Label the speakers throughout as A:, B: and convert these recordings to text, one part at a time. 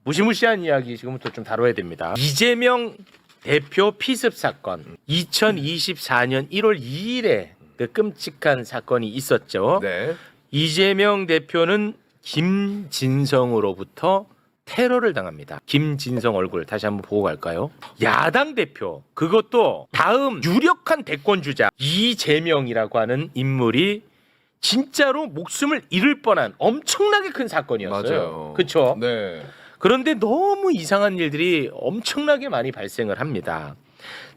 A: 무시무시한 이야기 지금부터 좀 다뤄야 됩니다. 이재명 대표 피습 사건 2024년 1월 2일에 그 끔찍한 사건이 있었죠.
B: 네.
A: 이재명 대표는 김진성으로부터 테러를 당합니다. 김진성 얼굴 다시 한번 보고 갈까요? 야당 대표, 그것도 다음 유력한 대권 주자 이재명이라고 하는 인물이 진짜로 목숨을 잃을 뻔한 엄청나게 큰 사건이었어요.
B: 맞아요.
A: 그렇죠?
B: 네.
A: 그런데 너무 이상한 일들이 엄청나게 많이 발생을 합니다.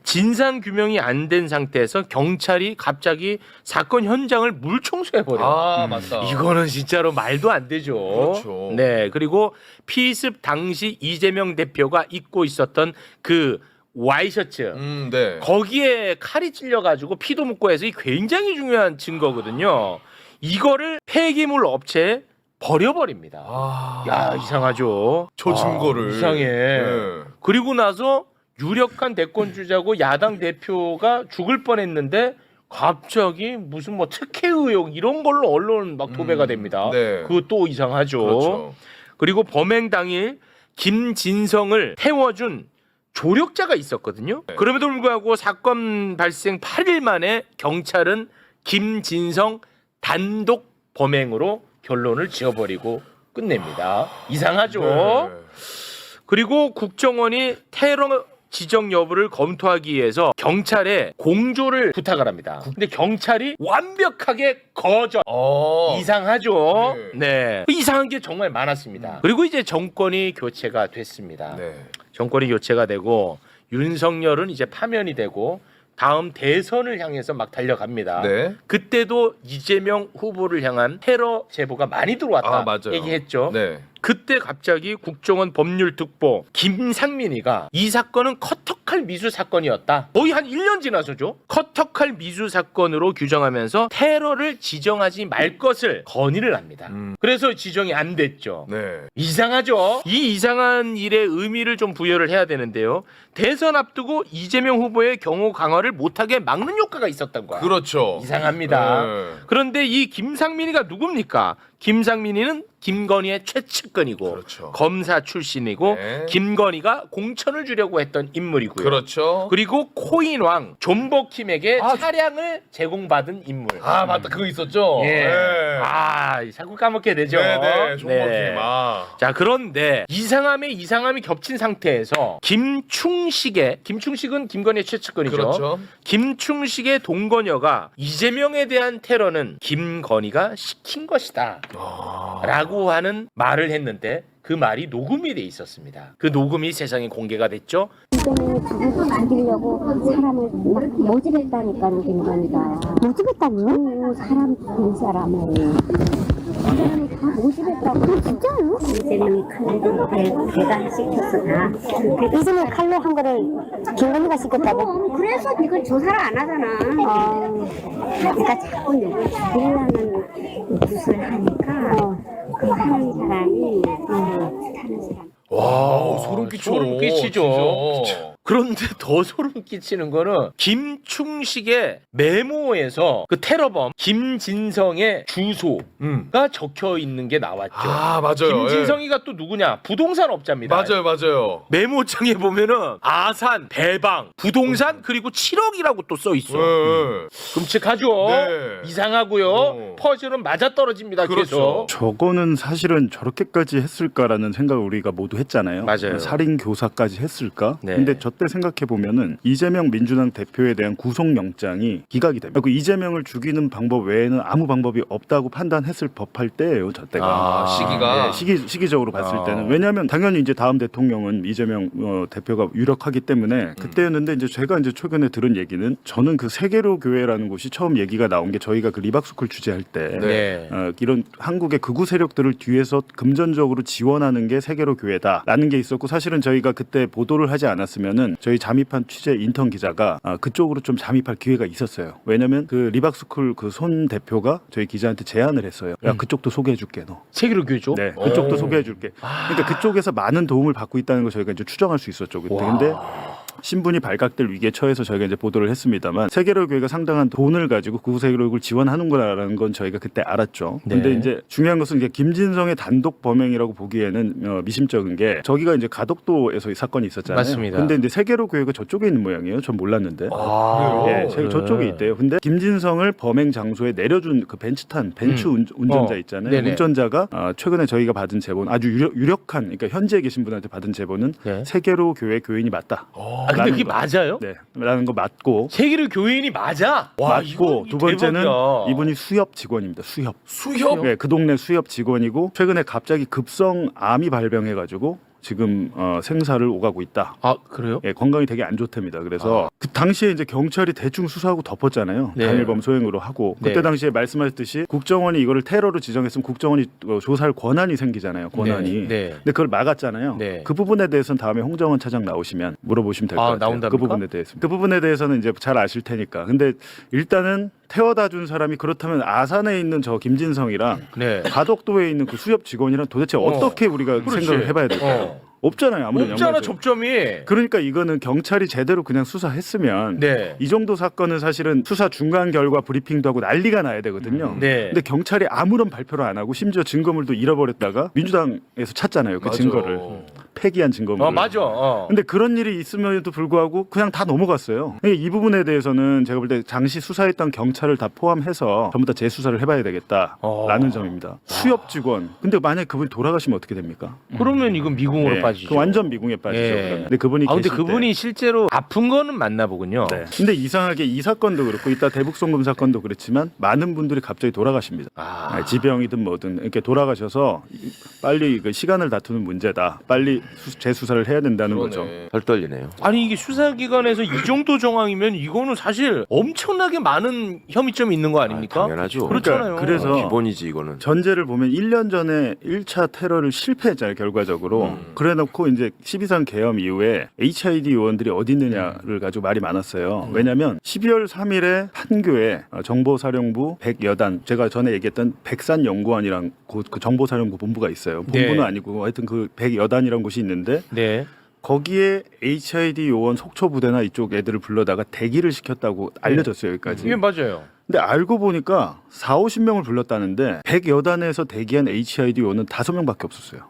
A: 진상 규명이 안 된 상태에서 경찰이 갑자기 사건 현장을 물청소해 버려.
B: 아, 맞다.
A: 이거는 진짜로 말도 안 되죠.
B: 그렇죠.
A: 네, 그리고 피습 당시 이재명 대표가 입고 있었던 그 와이셔츠
B: 네.
A: 거기에 칼이 찔려가지고 피도 묻고 해서 이 굉장히 중요한 증거거든요. 이거를 폐기물 업체에 버려버립니다.
B: 아.
A: 야, 이상하죠.
B: 저 증거를.
A: 이상해.
B: 네.
A: 그리고 나서 유력한 대권 주자고 야당 대표가 죽을 뻔했는데 갑자기 무슨 뭐 특혜 의혹 이런 걸로 언론 막 도배가 됩니다.
B: 네.
A: 그것도 이상하죠.
B: 그렇죠.
A: 그리고 범행 당일 김진성을 태워준 조력자가 있었거든요.
B: 네.
A: 그럼에도 불구하고 사건 발생 8일 만에 경찰은 김진성 단독 범행으로 결론을 지어버리고 끝냅니다. 이상하죠.
B: 네.
A: 그리고 국정원이 테러 지정 여부를 검토하기 위해서 경찰에 공조를 부탁을 합니다. 근데 경찰이 완벽하게 거절. 이상하죠. 네. 이상한 게 정말 많았습니다. 그리고 이제 정권이 교체가 됐습니다.
B: 네.
A: 정권이 교체가 되고 윤석열은 이제 파면이 되고 다음 대선을 향해서 막 달려갑니다.
B: 네.
A: 그때도 이재명 후보를 향한 테러 제보가 많이 들어왔다
B: 아, 맞아요.
A: 얘기했죠.
B: 네.
A: 그때 갑자기 국정원 법률특보 김상민이가 이 사건은 커터칼 미수 사건이었다. 거의 한 1년 지나서죠. 커터칼 미수 사건으로 규정하면서 테러를 지정하지 말 것을 건의를 합니다. 그래서 지정이 안 됐죠.
B: 네.
A: 이상하죠. 이 이상한 일에 의미를 좀 부여를 해야 되는데요. 대선 앞두고 이재명 후보의 경호 강화를 못하게 막는 효과가 있었던 거야.
B: 그렇죠.
A: 이상합니다.
B: 네.
A: 그런데 이 김상민이가 누굽니까? 김상민이는 김건희의 최측근이고
B: 그렇죠.
A: 검사 출신이고
B: 네.
A: 김건희가 공천을 주려고 했던 인물이고요.
B: 그렇죠.
A: 그리고 코인왕 존버킴에게 차량을 제공받은 인물.
B: 아, 맞다. 그거 있었죠.
A: 예.
B: 네.
A: 아, 자꾸 까먹게 되죠.
B: 네. 존버킴.
A: 자, 그런데 이상함이 겹친 상태에서 김충식은 김건희의 최측근이죠.
B: 그렇죠.
A: 김충식의 동거녀가 이재명에 대한 테러는 김건희가 시킨 것이다 라고 하는 말을 했는데 그 말이 녹음이 돼 있었습니다. 그 녹음이 세상에 공개가 됐죠.
C: 이재명이 자기도 죽이려고 사람을 막 모집했다니까 김건희가. 모집했다고요? 사람 죽인 사람을. 그 사람이 다 모집했다고. 진짜요? 이재명이 칼로 배달시켰어 다. 이재명이 칼로 한 거를 김건희가 시켰다고? 그래서 이걸 조사를 안 하잖아. 그러니까 자꾸 누굴 죽이려는 짓을 하니까 그 하는 사람이 타는 사람.
B: 와, 소름 끼쳐.
A: 소름 끼치죠.
B: 진짜.
A: 그런데 더 소름 끼치는 거는 김충식의 메모에서 그 테러범 김진성의 주소가 적혀 있는 게 나왔죠.
B: 아, 맞아요.
A: 김진성이가 또 누구냐? 부동산 업자입니다.
B: 맞아요.
A: 메모장에 보면은 아산, 대방, 부동산 그리고 7억이라고 또 써 있어. 끔찍하죠.
B: 네.
A: 이상하고요. 퍼즐은 맞아떨어집니다.
B: 그렇죠.
A: 계속.
D: 저거는 사실은 저렇게까지 했을까라는 생각을 우리가 모두 했잖아요.
A: 맞아요.
D: 살인 교사까지 했을까?
A: 네.
D: 근데 저때 생각해 보면은 이재명 민주당 대표에 대한 구속영장이 기각이 됩니다. 그 이재명을 죽이는 방법 외에는 아무 방법이 없다고 판단했을 법할 때예요. 저때가.
B: 시기가.
D: 네, 시기적으로 봤을 때는. 왜냐하면 당연히 이제 다음 대통령은 이재명 대표가 유력하기 때문에 그때였는데 이제 제가 이제 최근에 들은 얘기는 저는 그 세계로 교회라는 곳이 처음 얘기가 나온 게 저희가 그 리박스쿨 취재할 때
A: 네.
D: 이런 한국의 극우 세력들을 뒤에서 금전적으로 지원하는 게 세계로 교회다라는 게 있었고 사실은 저희가 그때 보도를 하지 않았으면은 저희 잠입한 취재 인턴 기자가 그쪽으로 좀 잠입할 기회가 있었어요. 왜냐면 그 리박스쿨 그 손 대표가 저희 기자한테 제안을 했어요. 야 그쪽도 소개해줄게 너.
A: 세계로 교죠?
D: 네, 그쪽도 소개해줄게. 그러니까 그쪽에서 많은 도움을 받고 있다는 걸 저희가 이제 추정할 수 있었죠. 그때. 근데 신분이 발각될 위기에 처해서 저희가 이제 보도를 했습니다만 세계로 교회가 상당한 돈을 가지고 극우 세력을 지원하는구나라는 건 저희가 그때 알았죠. 근데
A: 네.
D: 이제 중요한 것은 이제 김진성의 단독 범행이라고 보기에는 미심쩍은 게 저기가 이제 가덕도에서 이 사건이 있었잖아요.
A: 맞습니다.
D: 근데 이제 세계로 교회가 저쪽에 있는 모양이에요. 전 몰랐는데.
A: 아,
D: 예, 저쪽에 있대요. 근데 김진성을 범행 장소에 내려준 그 벤츠 운전자 있잖아요.
A: 네네.
D: 운전자가 최근에 저희가 받은 제보는 아주 유력한, 그러니까 현지에 계신 분한테 받은 제보는
A: 네.
D: 세계로 교회 교인이 맞다.
A: 아, 근데 그게 맞아요?
D: 네, 라는 거 맞고.
A: 세계를 교인이 맞아. 와,
D: 맞고 두 번째는
A: 대박이야.
D: 이분이 수협 직원입니다. 수협.
B: 수협?
D: 네, 그 동네 수협 직원이고 최근에 갑자기 급성 암이 발병해가지고 지금 생사를 오가고 있다.
A: 아, 그래요?
D: 예, 건강이 되게 안 좋답니다. 그래서 그 당시에 이제 경찰이 대충 수사하고 덮었잖아요.
A: 네.
D: 당일범 소행으로 하고 그때
A: 네.
D: 당시에 말씀하셨듯이 국정원이 이거를 테러로 지정했으면 국정원이 조사할 권한이 생기잖아요. 권한이.
A: 네. 네.
D: 근데 그걸 막았잖아요.
A: 네.
D: 그 부분에 대해서는 다음에 홍정원 차장 나오시면 물어보시면 될 것
A: 아,
D: 같아요.
A: 나온답니까?
D: 그 부분에 대해서. 그 부분에 대해서는 이제 잘 아실 테니까. 근데 일단은 태워다 준 사람이 그렇다면 아산에 있는 저 김진성이랑
A: 네.
D: 가덕도에 있는 그 수협 직원이랑 도대체 어떻게 우리가
A: 그렇지.
D: 생각을 해봐야 될까요? 없잖아요. 아무런
A: 없잖아,
D: 연관성.
A: 접점이.
D: 그러니까 이거는 경찰이 제대로 그냥 수사했으면
A: 네.
D: 이 정도 사건은 사실은 수사 중간 결과 브리핑도 하고 난리가 나야 되거든요.
A: 네.
D: 근데 경찰이 아무런 발표를 안 하고 심지어 증거물도 잃어버렸다가 민주당에서 찾잖아요. 그
B: 맞아.
D: 증거를. 폐기한 증거물.
A: 맞아.
D: 근데 그런 일이 있음에도 불구하고 그냥 다 넘어갔어요. 이 부분에 대해서는 제가 볼 때 당시 수사했던 경찰을 다 포함해서 전부 다 재수사를 해봐야 되겠다라는 점입니다. 수협 직원. 근데 만약 그분이 돌아가시면 어떻게 됩니까?
A: 그러면 이건 미궁으로
D: 예,
A: 빠지죠.
D: 그 완전 미궁에 빠지죠.
A: 예.
D: 그러면. 근데 그분이
A: 아, 근데
D: 계실
A: 그분이 실제로 아픈 거는 맞나 보군요.
D: 때. 네. 근데 이상하게 이 사건도 그렇고 이따 대북송금 사건도 그렇지만 많은 분들이 갑자기 돌아가십니다.
A: 아.
D: 지병이든 뭐든 이렇게 돌아가셔서 빨리 그 시간을 다투는 문제다. 빨리 재수사를 해야 된다는 거죠.
B: 덜 떨리네요.
A: 아니 이게 수사기관에서 이 정도 정황이면 이거는 사실 엄청나게 많은 혐의점이 있는 거 아닙니까?
B: 당연하죠.
A: 그렇잖아요.
D: 그래서
B: 기본이지 이거는.
D: 전제를 보면 1년 전에 1차 테러를 실패했잖아요, 결과적으로. 그래놓고 이제 12.3 계엄 이후에 HID 요원들이 어디 있느냐를 가지고 말이 많았어요. 왜냐하면 12월 3일에 판교에 정보사령부 100여단, 제가 전에 얘기했던 백산연구원이랑 그 정보사령부 본부가 있어요. 본부는
A: 네.
D: 아니고 하여튼 그 100여단이라는 곳이 있는데
A: 네.
D: 거기에 HID 요원 속초부대나 이쪽 애들을 불러다가 대기를 시켰다고 알려졌어요, 여기까지.
A: 이게 맞아요.
D: 근데 알고 보니까 40~50명을 불렀다는데 100여단에서 대기한 HID 요원은 5명밖에 없었어요.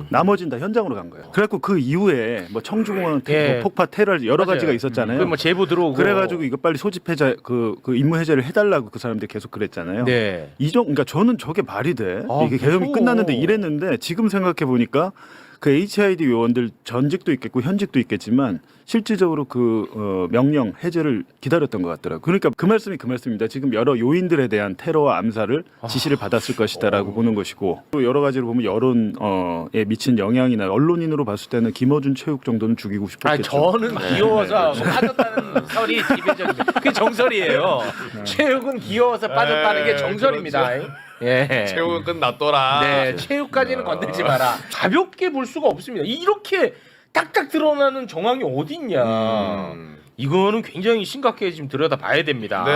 D: 나머지는 다 현장으로 간 거예요. 그래갖고 그 이후에 뭐 청주공항
A: 예.
D: 폭파 테러 여러
A: 맞아요.
D: 가지가 있었잖아요.
A: 그 뭐 제보 들어오고.
D: 그래가지고 이거 빨리 소집해자 그 임무 해제를 해달라고 그 사람들이 계속 그랬잖아요.
A: 네.
D: 그러니까 저는 저게 말이 돼.
A: 아,
D: 이게 계엄이
A: 무서워.
D: 끝났는데 이랬는데 지금 생각해 보니까 그 HID 요원들 전직도 있겠고 현직도 있겠지만 실질적으로 그 명령 해제를 기다렸던 것 같더라고요. 그러니까 그 말씀이 그 말씀입니다. 지금 여러 요인들에 대한 테러와 암살을 지시를 받았을 것이다라고 보는 것이고 또 여러 가지로 보면 여론에 미친 영향이나 언론인으로 봤을 때는 김어준 체육 정도는 죽이고
A: 아,
D: 싶었겠죠.
A: 저는 귀여워서 빠졌다는 설이 지배적인데 그게 정설이에요. 체육은 귀여워서 빠졌다는 게 정설입니다. 예.
B: 체육은 끝났더라.
A: 네, 체육까지는 건들지 마라. 가볍게 볼 수가 없습니다. 이렇게 딱딱 드러나는 정황이 어디 있냐. 이거는 굉장히 심각하게 지금 들여다봐야 됩니다.
B: 네.